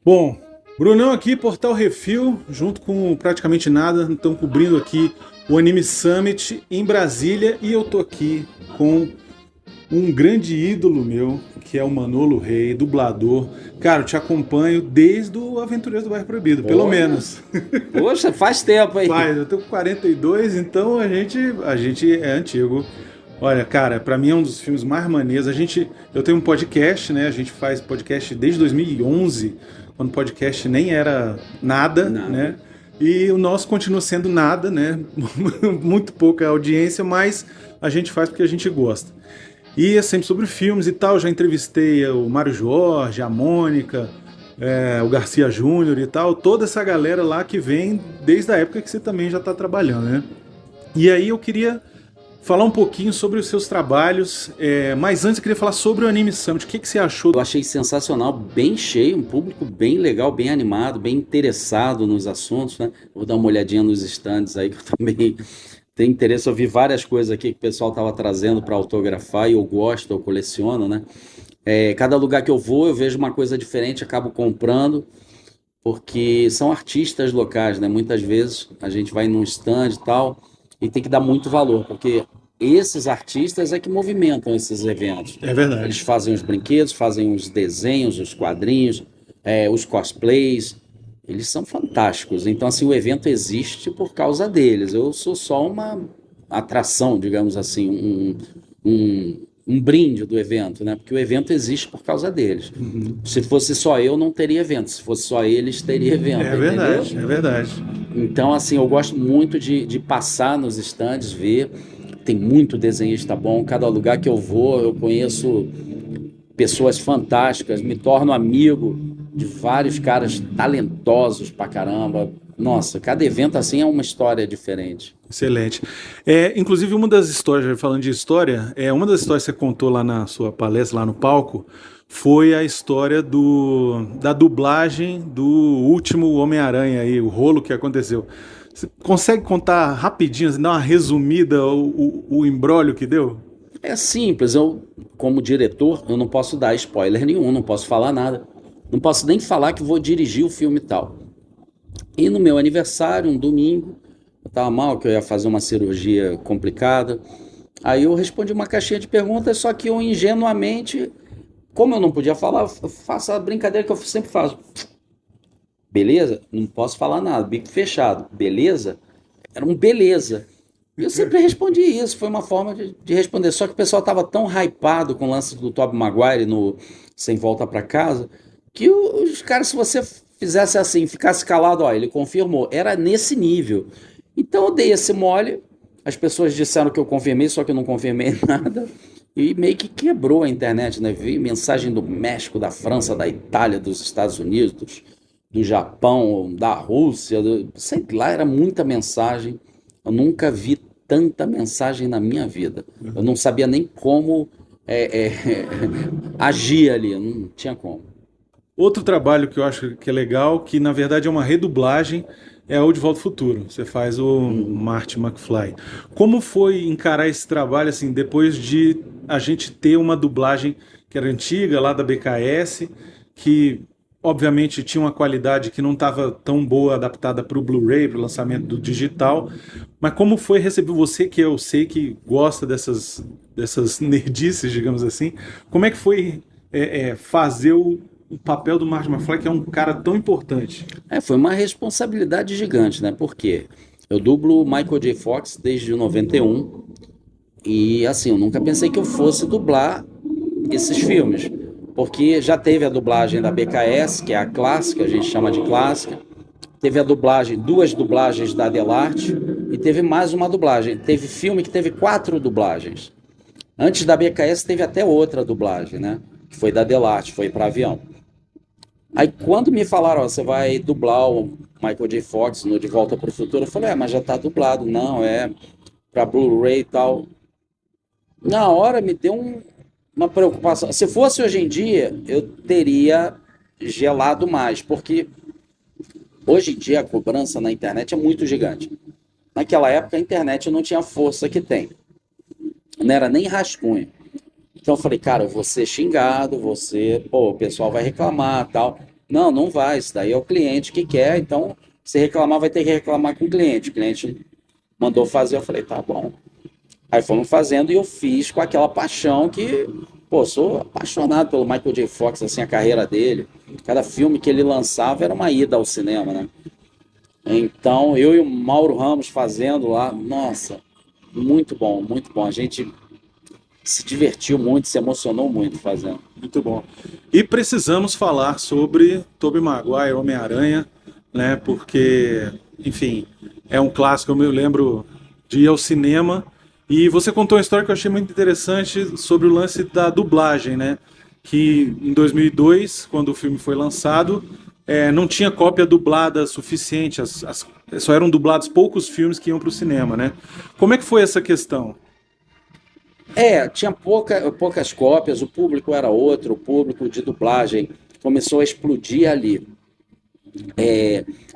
Bom, Brunão aqui, Portal Refil, junto com Praticamente Nada, estão cobrindo aqui o Anime Summit em Brasília e eu tô aqui com um grande ídolo meu, que é o Manolo Rey, dublador. Cara, eu te acompanho desde o Aventureiros do Bairro Proibido, pelo Olha, menos. poxa, faz tempo aí. Faz, eu tô com 42, então a gente é antigo. Olha, cara, pra mim é um dos filmes mais maneiros. Eu tenho um podcast, né? A gente faz podcast desde 2011, quando o podcast nem era nada, Nada. né? E o nosso continua sendo nada, né? Muito pouca audiência, mas a gente faz porque a gente gosta. E é sempre sobre filmes e tal. Já entrevistei o Mário Jorge, a Mônica, o Garcia Júnior e tal. Toda essa galera lá que vem desde a época que você também já está trabalhando, né? E aí eu queria falar um pouquinho sobre os seus trabalhos, mas antes eu queria falar sobre o Anime Summit. O que você achou? Eu achei sensacional, bem cheio, um público bem legal, bem animado, bem interessado nos assuntos, né? Vou dar uma olhadinha nos stands aí, que eu também tenho interesse. Eu vi várias coisas aqui que o pessoal estava trazendo para autografar e eu gosto, eu coleciono, né? Cada lugar que eu vou, eu vejo uma coisa diferente, acabo comprando, porque são artistas locais, né? Muitas vezes a gente vai num stand e tal, e tem que dar muito valor, porque esses artistas é que movimentam esses eventos. É Eles verdade. fazem os brinquedos, fazem os desenhos, os quadrinhos, os cosplays. Eles são fantásticos. Então, assim, o evento existe por causa deles. Eu sou só uma atração, digamos assim, um brinde do evento, né? Porque o evento existe por causa deles. Uhum. Se fosse só eu, não teria evento. Se fosse só eles, teria evento, É entendeu? verdade, é verdade. Então, assim, eu gosto muito de passar nos estandes, ver. Tem muito desenhista bom. Cada lugar que eu vou, eu conheço pessoas fantásticas, me torno amigo de vários caras talentosos pra caramba. Nossa, cada evento assim é uma história diferente. Excelente. Inclusive, uma das histórias, falando de história, uma das histórias que você contou lá na sua palestra, lá no palco, foi a história da dublagem do último Homem-Aranha aí, o rolo que aconteceu. Você consegue contar rapidinho, assim, dar uma resumida, o imbróglio que deu? É simples, eu, como diretor, eu não posso dar spoiler nenhum, não posso falar nada. Não posso nem falar que vou dirigir o filme e tal. E no meu aniversário, um domingo, eu tava mal, que eu ia fazer uma cirurgia complicada. Aí eu respondi uma caixinha de perguntas, só que eu ingenuamente, como eu não podia falar, eu faço a brincadeira que eu sempre faço. Beleza? Não posso falar nada, bico fechado. Beleza? Era um beleza. E eu sempre respondi isso, foi uma forma de responder. Só que o pessoal estava tão hypado com o lance do Tobey Maguire no Sem Volta para Casa, que os caras, se você fizesse assim, ficasse calado, ó, ele confirmou, era nesse nível. Então eu dei esse mole, as pessoas disseram que eu confirmei, só que eu não confirmei nada. E meio que quebrou a internet, né? Vi mensagem do México, da França, da Itália, dos Estados Unidos, do Japão, da Rússia, sei lá, era muita mensagem. Eu nunca vi tanta mensagem na minha vida. Eu não sabia nem como agir ali, não tinha como. Outro trabalho que eu acho que é legal, que na verdade é uma redublagem, é o De Volta ao Futuro. Você faz o Marty McFly. Como foi encarar esse trabalho assim depois de a gente ter uma dublagem que era antiga lá da BKS, que obviamente tinha uma qualidade que não estava tão boa adaptada para o Blu-ray, para o lançamento do digital, mas como foi receber você, que eu sei que gosta dessas nerdices, digamos assim, como é que foi fazer o papel do Marty McFly, que é um cara tão importante? Foi uma responsabilidade gigante, né? Porque eu dublo o Michael J. Fox desde 91 e assim, eu nunca pensei que eu fosse dublar esses filmes. Porque já teve a dublagem da BKS, que é a clássica, a gente chama de clássica. Teve a dublagem, duas dublagens da Adelarte e teve mais uma dublagem. Teve filme que teve 4 dublagens. Antes da BKS teve até outra dublagem, né? Que foi da Adelarte, foi para avião. Aí quando me falaram, ó, você vai dublar o Michael J. Fox no De Volta para o Futuro, eu falei, mas já tá dublado. Não, é para Blu-ray e tal. Na hora me deu uma preocupação. Se fosse hoje em dia, eu teria gelado mais, porque hoje em dia a cobrança na internet é muito gigante. Naquela época a internet não tinha a força que tem. Não era nem rascunho. Então eu falei, cara, eu vou ser xingado, você, pô, o pessoal vai reclamar tal. Não, não vai, isso daí é o cliente que quer, então se reclamar vai ter que reclamar com o cliente. O cliente mandou fazer, eu falei, tá bom. Aí fomos fazendo e eu fiz com aquela paixão que, pô, sou apaixonado pelo Michael J. Fox, assim, a carreira dele. Cada filme que ele lançava era uma ida ao cinema, né? Então, eu e o Mauro Ramos fazendo lá, nossa, muito bom, muito bom. A gente se divertiu muito, se emocionou muito fazendo. Muito bom. E precisamos falar sobre Tobey Maguire, Homem-Aranha, né? Porque, enfim, é um clássico. Eu me lembro de ir ao cinema e você contou uma história que eu achei muito interessante sobre o lance da dublagem, né? Que em 2002, quando o filme foi lançado, não tinha cópia dublada suficiente. Só eram dublados poucos filmes que iam para o cinema, né? Como é que foi essa questão? Tinha poucas cópias, o público era outro, o público de dublagem começou a explodir ali.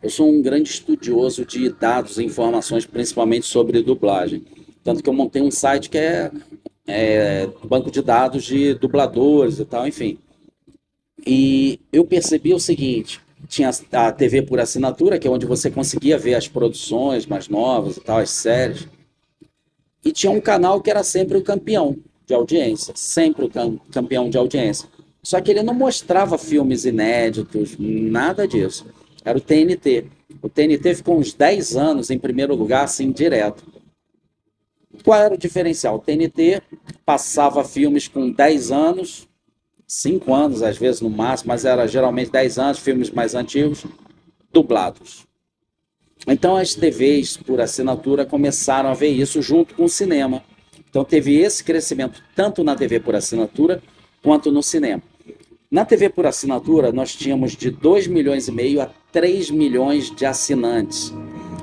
Eu sou um grande estudioso de dados e informações, principalmente sobre dublagem. Tanto que eu montei um site que é banco de dados de dubladores e tal, enfim. E eu percebi o seguinte, tinha a TV por assinatura, que é onde você conseguia ver as produções mais novas e tal, as séries. E tinha um canal que era sempre o campeão de audiência, sempre o campeão de audiência. Só que ele não mostrava filmes inéditos, nada disso. Era o TNT. O TNT ficou uns 10 anos em primeiro lugar, assim, direto. Qual era o diferencial? O TNT passava filmes com 10 anos, 5 anos às vezes no máximo, mas era geralmente 10 anos, filmes mais antigos, dublados. Então as TVs por assinatura começaram a ver isso junto com o cinema. Então teve esse crescimento tanto na TV por assinatura quanto no cinema. Na TV por assinatura nós tínhamos de 2,5 milhões a 3 milhões de assinantes,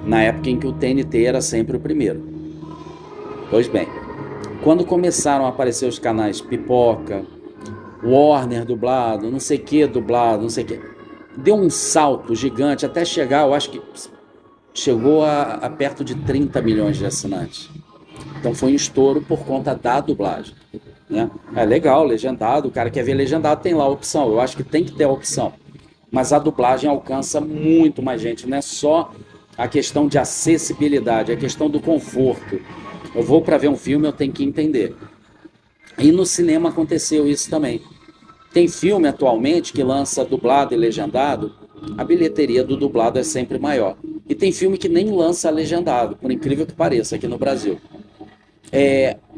na época em que o TNT era sempre o primeiro. Pois bem, quando começaram a aparecer os canais Pipoca, Warner dublado, não sei o que dublado, não sei o que, deu um salto gigante até chegar, eu acho que chegou a perto de 30 milhões de assinantes. Então foi um estouro por conta da dublagem, né? É legal, legendado, o cara quer ver legendado, tem lá a opção, eu acho que tem que ter a opção. Mas a dublagem alcança muito mais gente, não é só a questão de acessibilidade, é a questão do conforto. Eu vou para ver um filme, eu tenho que entender. E no cinema aconteceu isso também. Tem filme atualmente que lança dublado e legendado, a bilheteria do dublado é sempre maior. E tem filme que nem lança legendado, por incrível que pareça, aqui no Brasil.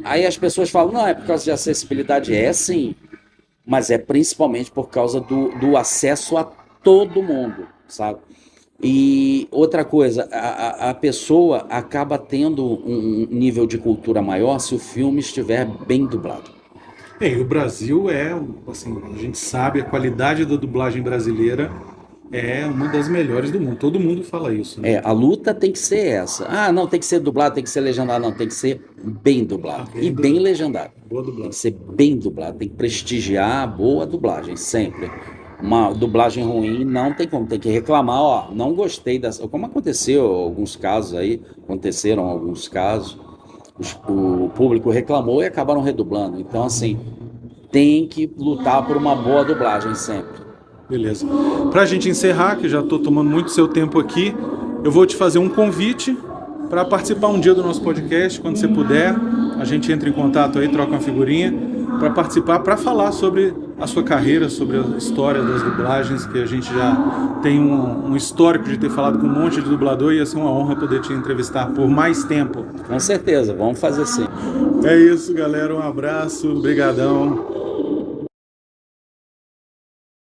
Aí as pessoas falam, não, é por causa de acessibilidade. É sim, mas é principalmente por causa do acesso a todo mundo, sabe? E outra coisa, a pessoa acaba tendo um nível de cultura maior se o filme estiver bem dublado. E o Brasil assim, a gente sabe, a qualidade da dublagem brasileira é uma das melhores do mundo. Todo mundo fala isso, né? A luta tem que ser essa. Ah, não, tem que ser dublado, tem que ser legendado. Não, tem que ser bem dublado. Bem legendado. Boa dublagem. Tem que ser bem dublado. Tem que prestigiar a boa dublagem, sempre. Uma dublagem ruim não tem como. Tem que reclamar, ó, não gostei dessa. Como aconteceu alguns casos aí, aconteceram alguns casos. O público reclamou e acabaram redublando. Então, assim, tem que lutar por uma boa dublagem sempre. Beleza. Pra gente encerrar, que já estou tomando muito seu tempo aqui, eu vou te fazer um convite para participar um dia do nosso podcast, quando você puder. A gente entra em contato aí, troca uma figurinha, para participar, para falar sobre a sua carreira, sobre a história das dublagens, que a gente já tem um histórico de ter falado com um monte de dublador e ia ser uma honra poder te entrevistar por mais tempo. Com certeza, vamos fazer sim. É isso, galera. Um abraço, brigadão.